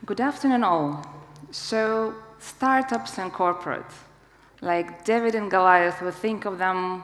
Good afternoon, all. So, startups and corporate, like David and Goliath, we think of them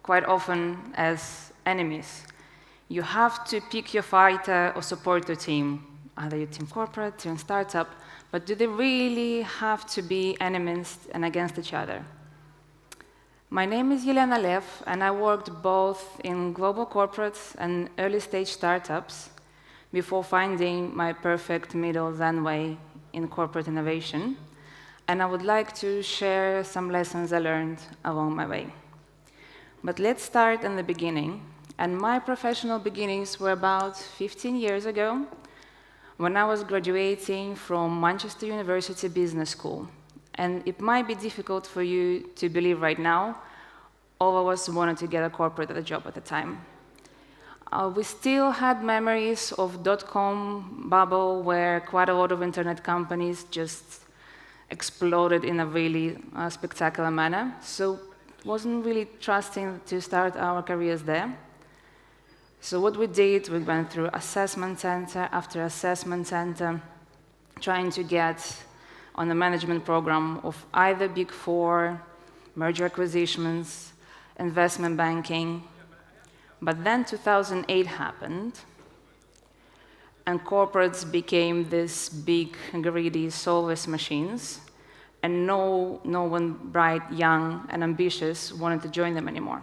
quite often as enemies. You have to pick your fighter or support your team, either your team corporate, team startup, but do they really have to be enemies and against each other? My name is Yelena Lev, and I worked both in global corporates and early-stage startups before finding my perfect middle Zen way in corporate innovation. And I would like to share some lessons I learned along my way. But let's start in the beginning. And my professional beginnings were about 15 years ago, when I was graduating from Manchester University Business School. And it might be difficult for you to believe right now, all of us wanted to get a corporate job at the time. We still had memories of dot-com bubble, where quite a lot of internet companies just exploded in a really spectacular manner. So wasn't really trusting to start our careers there. So what we did, we went through assessment center after assessment center, trying to get on the management program of either Big Four, merger acquisitions, investment banking. But then 2008 happened, and corporates became these big, greedy, soulless machines, and no one bright, young, and ambitious wanted to join them anymore.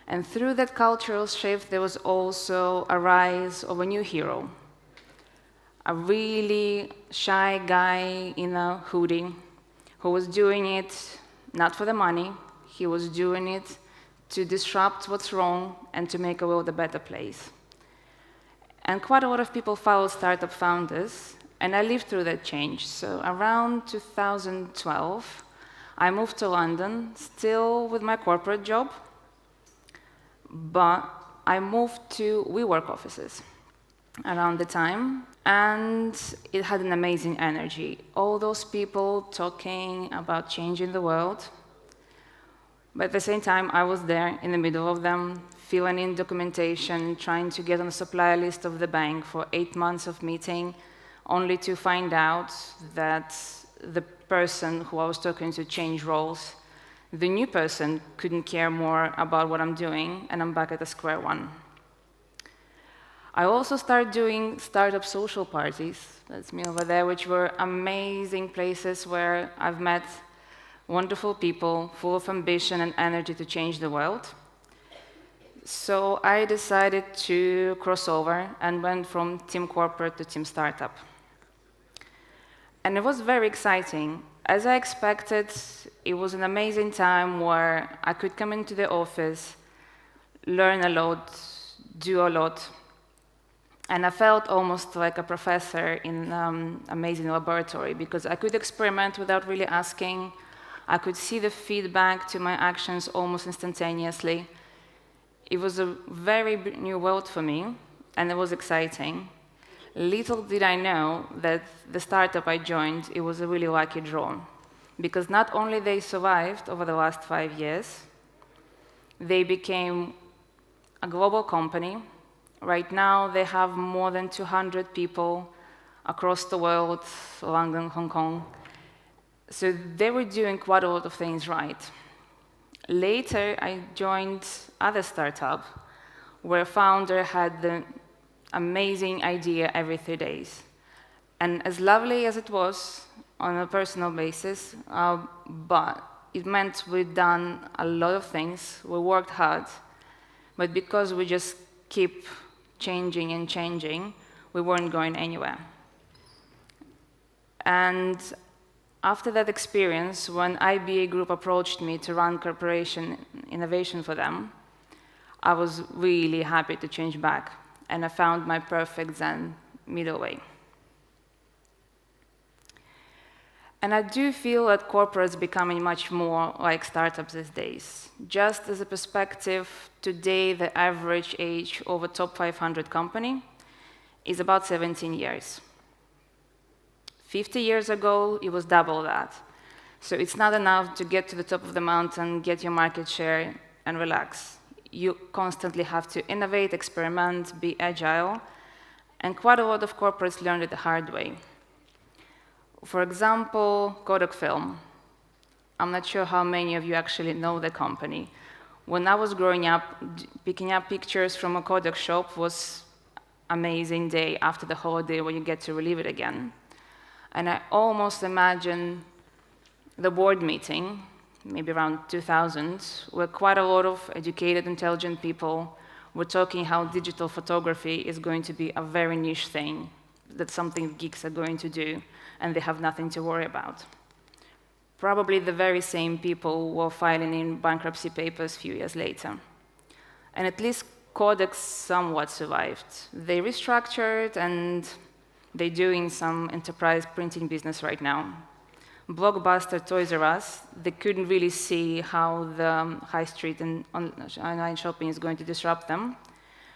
And through that cultural shift, there was also a rise of a new hero, a really shy guy in a hoodie who was doing it not for the money, he was doing it to disrupt what's wrong and to make a world a better place. And quite a lot of people followed startup founders, and I lived through that change. So around 2012, I moved to London, still with my corporate job, but I moved to WeWork offices around the time, and it had an amazing energy. All those people talking about changing the world. But at the same time, I was there in the middle of them, filling in documentation, trying to get on the supplier list of the bank for 8 months of meeting, only to find out that the person who I was talking to changed roles. The new person couldn't care more about what I'm doing, and I'm back at the square one. I also started doing startup social parties, that's me over there, which were amazing places where I've met wonderful people, full of ambition and energy to change the world. So I decided to cross over and went from team corporate to team startup. And it was very exciting. As I expected, it was an amazing time where I could come into the office, learn a lot, do a lot, and I felt almost like a professor in an amazing laboratory, because I could experiment without really asking. I could see the feedback to my actions almost instantaneously. It was a very new world for me, and it was exciting. Little did I know that the startup I joined, it was a really lucky draw, because not only they survived over the last 5 years, they became a global company. Right now, they have more than 200 people across the world, London, Hong Kong. So they were doing quite a lot of things right. Later, I joined other startup where a founder had the amazing idea every 3 days. And as lovely as it was on a personal basis, but it meant we'd done a lot of things, we worked hard, but because we just keep changing and changing, we weren't going anywhere. And after that experience, when IBA Group approached me to run corporation innovation for them, I was really happy to change back, and I found my perfect Zen middle way. And I do feel that corporates becoming much more like startups these days. Just as a perspective, today the average age of a top 500 company is about 17 years. 50 years ago, it was double that. So it's not enough to get to the top of the mountain, get your market share, and relax. You constantly have to innovate, experiment, be agile, and quite a lot of corporates learned it the hard way. For example, Kodak Film. I'm not sure how many of you actually know the company. When I was growing up, picking up pictures from a Kodak shop was an amazing day after the holiday when you get to relive it again. And I almost imagine the board meeting, maybe around 2000, where quite a lot of educated, intelligent people were talking how digital photography is going to be a very niche thing, that's something geeks are going to do, and they have nothing to worry about. Probably the very same people were filing in bankruptcy papers a few years later. And at least Kodak somewhat survived. They restructured, and they're doing some enterprise printing business right now. Blockbuster, Toys R Us, they couldn't really see how the high street and online shopping is going to disrupt them,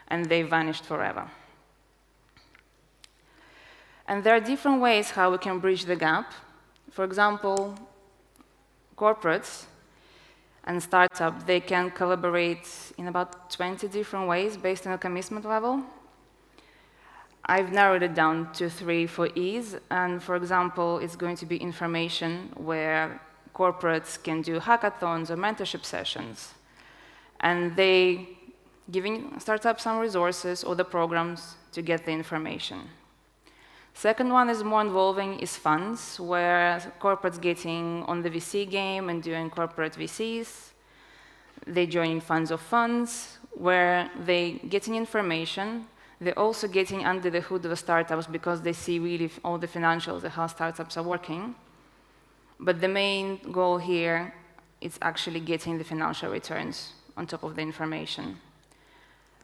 and they vanished forever. And there are different ways how we can bridge the gap. For example, corporates and startups, they can collaborate in about 20 different ways based on a commitment level. I've narrowed it down to 3 for ease, and for example, it's going to be information where corporates can do hackathons or mentorship sessions, and they giving startups some resources or the programs to get the information. Second one is more involving is funds, where corporates getting on the VC game and doing corporate VCs. They joining funds of funds, where they getting information. They're also getting under the hood of the startups because they see really all the financials and how startups are working. But the main goal here is actually getting the financial returns on top of the information.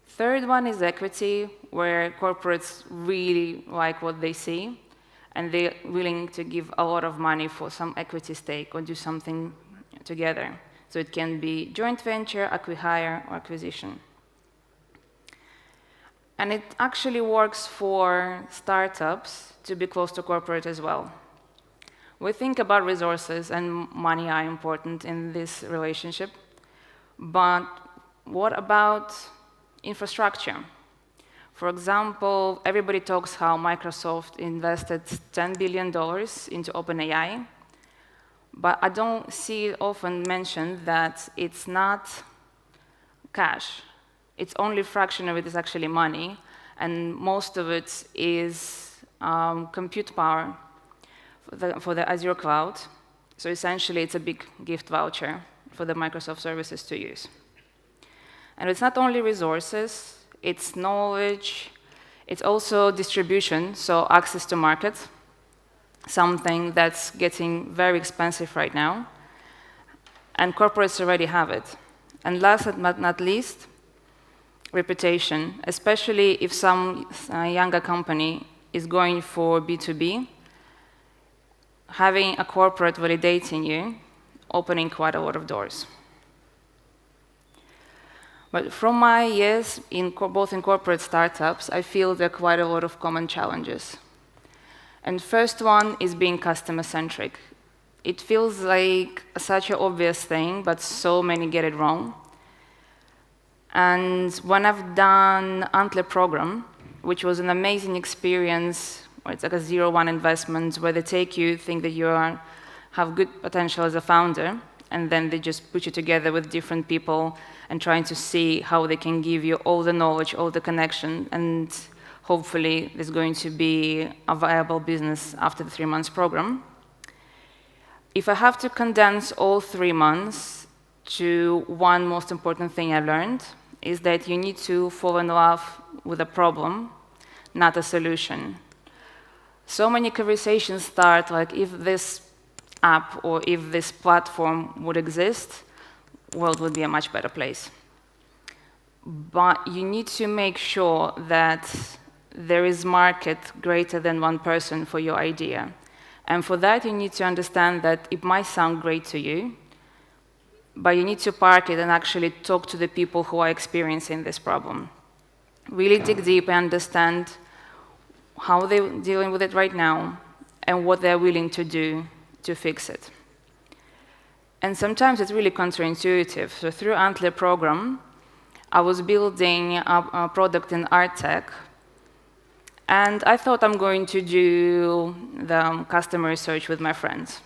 Third one is equity, where corporates really like what they see, and they're willing to give a lot of money for some equity stake or do something together. So it can be joint venture, acqui-hire, or acquisition. And it actually works for startups to be close to corporate as well. We think about resources and money are important in this relationship, but what about infrastructure? For example, everybody talks how Microsoft invested $10 billion into OpenAI, but I don't see it often mentioned that it's not cash. It's only a fraction of it is actually money, and most of it is compute power for the Azure cloud. So essentially, it's a big gift voucher for the Microsoft services to use. And it's not only resources, it's knowledge, it's also distribution, so access to market, something that's getting very expensive right now, and corporates already have it. And last but not least, reputation, especially if some younger company is going for B2B, having a corporate validating you, opening quite a lot of doors. But from my years, both in corporate startups, I feel there are quite a lot of common challenges. And first one is being customer-centric. It feels like such an obvious thing, but so many get it wrong. And when I've done Antler program, which was an amazing experience, where it's like a 0-1 investment, where they take you, think that you have good potential as a founder, and then they just put you together with different people and trying to see how they can give you all the knowledge, all the connection, and hopefully there's going to be a viable business after the 3 months program. If I have to condense all 3 months to one most important thing I learned, is that you need to fall in love with a problem, not a solution. So many conversations start like, if this app or if this platform would exist, the world would be a much better place. But you need to make sure that there is market greater than one person for your idea. And for that, you need to understand that it might sound great to you, but you need to park it and actually talk to the people who are experiencing this problem. Really dig deep and understand how they're dealing with it right now and what they're willing to do to fix it. And sometimes it's really counterintuitive. So through Antler program, I was building a product in art tech, And I thought I'm going to do the customer research with my friends.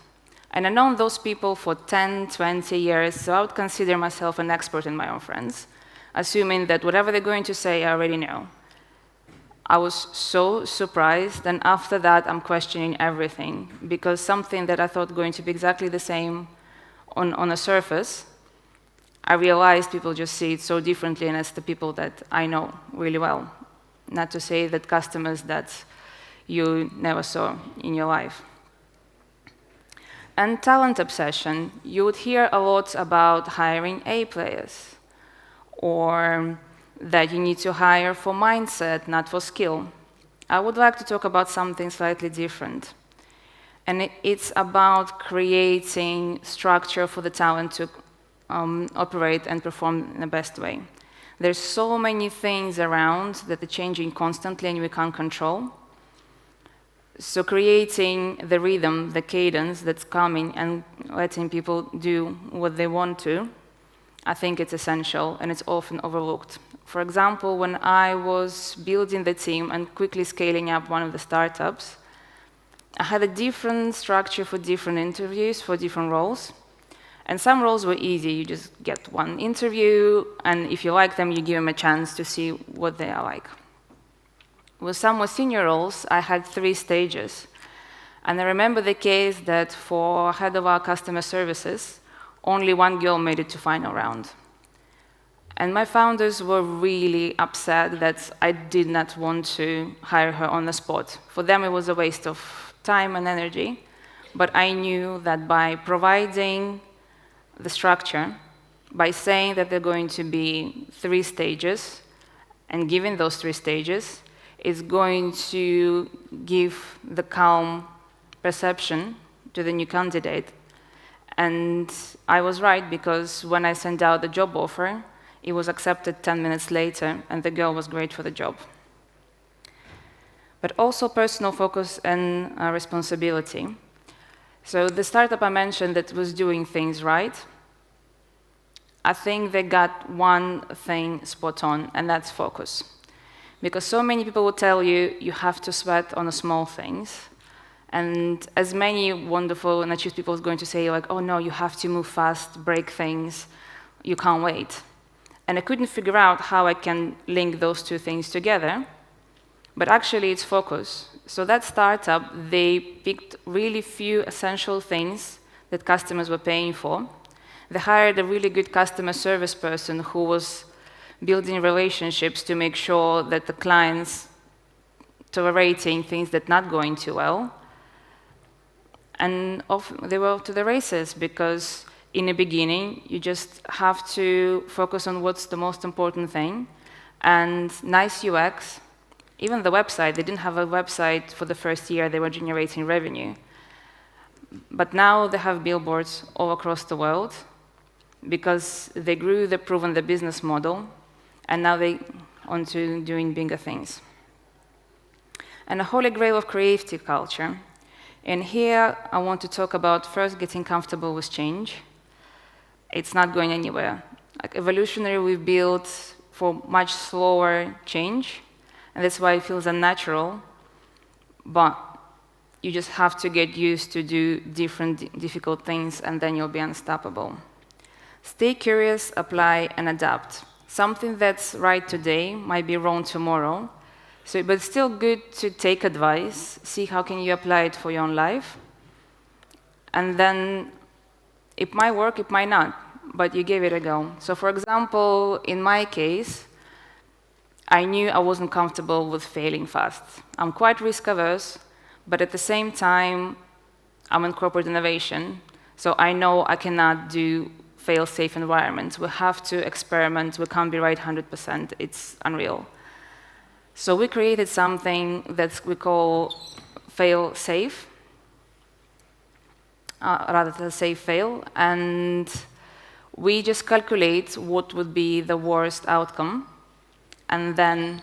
And I've known those people for 10, 20 years, so I would consider myself an expert in my own friends, assuming that whatever they're going to say, I already know. I was so surprised, and after that, I'm questioning everything, because something that I thought going to be exactly the same on a surface, I realized people just see it so differently, and it's the people that I know really well. Not to say that customers that you never saw in your life. And talent obsession, you would hear a lot about hiring A players, or that you need to hire for mindset, not for skill. I would like to talk about something slightly different. And it's about creating structure for the talent to operate and perform in the best way. There's so many things around that are changing constantly and we can't control. So creating the rhythm, the cadence that's coming and letting people do what they want to, I think it's essential and it's often overlooked. For example, when I was building the team and quickly scaling up one of the startups, I had a different structure for different interviews, for different roles. And some roles were easy. You just get one interview, and if you like them, you give them a chance to see what they are like. With some more senior roles, I had 3 stages. And I remember the case that for head of our customer services, only 1 girl made it to final round. And my founders were really upset that I did not want to hire her on the spot. For them, it was a waste of time and energy. But I knew that by providing the structure, by saying that there are going to be 3 stages, and giving those 3 stages, is going to give the calm perception to the new candidate. And I was right, because when I sent out the job offer, it was accepted 10 minutes later, and the girl was great for the job. But also personal focus and responsibility. So the startup I mentioned that was doing things right, I think they got one thing spot on, and that's focus. Because so many people will tell you, you have to sweat on the small things. And as many wonderful and achieved people are going to say, like, oh no, you have to move fast, break things, you can't wait. And I couldn't figure out how I can link those 2 things together. But actually, it's focus. So that startup, they picked really few essential things that customers were paying for. They hired a really good customer service person who was building relationships to make sure that the clients tolerating things that not going too well. And they were off to the races, because in the beginning, you just have to focus on what's the most important thing. And nice UX, even the website, they didn't have a website for the first year, they were generating revenue. But now they have billboards all across the world, because they grew, they proven the business model, and now they on to doing bigger things. And a holy grail of creative culture. And here I want to talk about first getting comfortable with change. It's not going anywhere. Like evolutionary, we've built for much slower change, and that's why it feels unnatural. But you just have to get used to do different difficult things, and then you'll be unstoppable. Stay curious, apply, and adapt. Something that's right today might be wrong tomorrow. But it's still good to take advice, see how can you apply it for your own life. And then it might work, it might not, but you gave it a go. So for example, in my case, I knew I wasn't comfortable with failing fast. I'm quite risk-averse, but at the same time, I'm in corporate innovation, so I know I cannot do fail-safe environments. We have to experiment. We can't be right 100%. It's unreal. So we created something that we call fail-safe, rather than safe fail, and we just calculate what would be the worst outcome, and then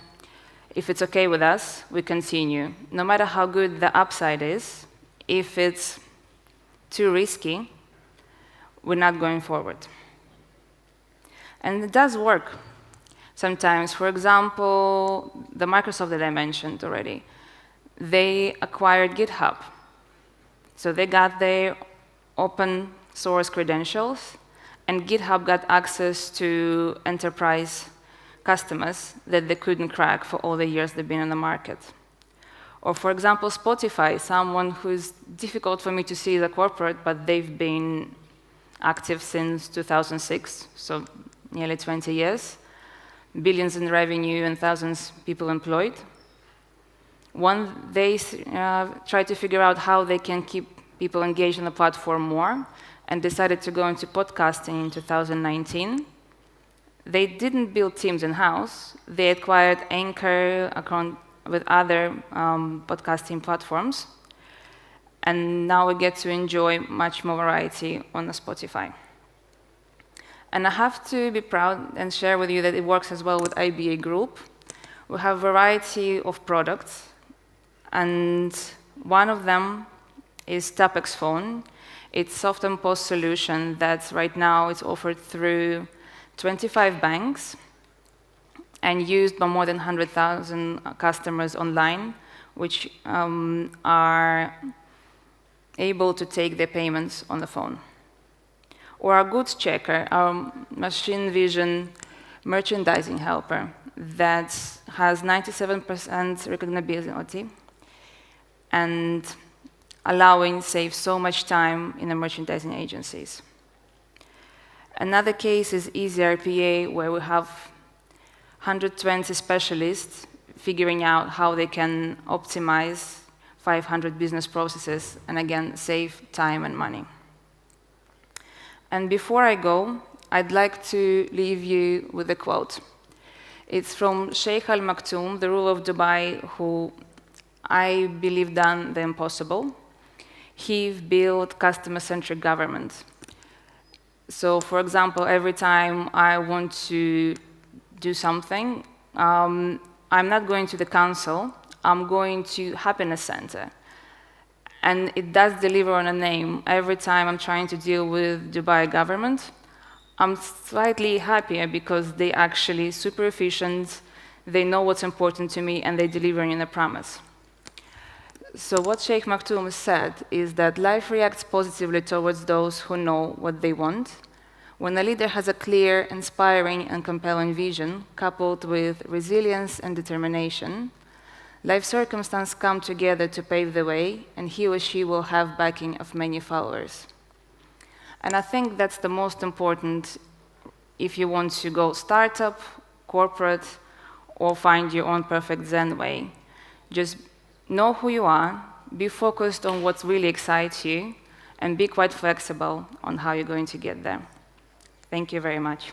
if it's okay with us, we continue. No matter how good the upside is, if it's too risky, we're not going forward. And it does work. sometimes. For example, the Microsoft that I mentioned already, they acquired GitHub. So they got their open source credentials, and GitHub got access to enterprise customers that they couldn't crack for all the years they've been on the market. Or for example, Spotify, someone who's difficult for me to see as a corporate, but they've been active since 2006, so nearly 20 years, billions in revenue and thousands of people employed. They try to figure out how they can keep people engaged on the platform more, and decided to go into podcasting in 2019. They didn't build teams in-house. They acquired Anchor with other podcasting platforms. And now we get to enjoy much more variety on the Spotify. And I have to be proud and share with you that it works as well with IBA Group. We have a variety of products. And one of them is TapX Phone. It's a soft and post solution that right now is offered through 25 banks and used by more than 100,000 customers online, which are able to take their payments on the phone. Or our goods checker, our machine vision merchandising helper that has 97% recognizability and save so much time in the merchandising agencies. Another case is EasyRPA, where we have 120 specialists figuring out how they can optimize 500 business processes and, again, save time and money. And before I go, I'd like to leave you with a quote. It's from Sheikh Al Maktoum, the ruler of Dubai, who I believe done the impossible. He built customer-centric government. So, for example, every time I want to do something, I'm not going to the council, I'm going to Happiness Center. And it does deliver on a name. Every time I'm trying to deal with Dubai government, I'm slightly happier because they're actually super efficient, they know what's important to me, and they're delivering in a promise. So what Sheikh Maktoum said is that life reacts positively towards those who know what they want. When a leader has a clear, inspiring, and compelling vision, coupled with resilience and determination, life circumstances come together to pave the way, and he or she will have backing of many followers. And I think that's the most important if you want to go startup, corporate, or find your own perfect Zen way. Just know who you are, be focused on what really excites you, and be quite flexible on how you're going to get there. Thank you very much.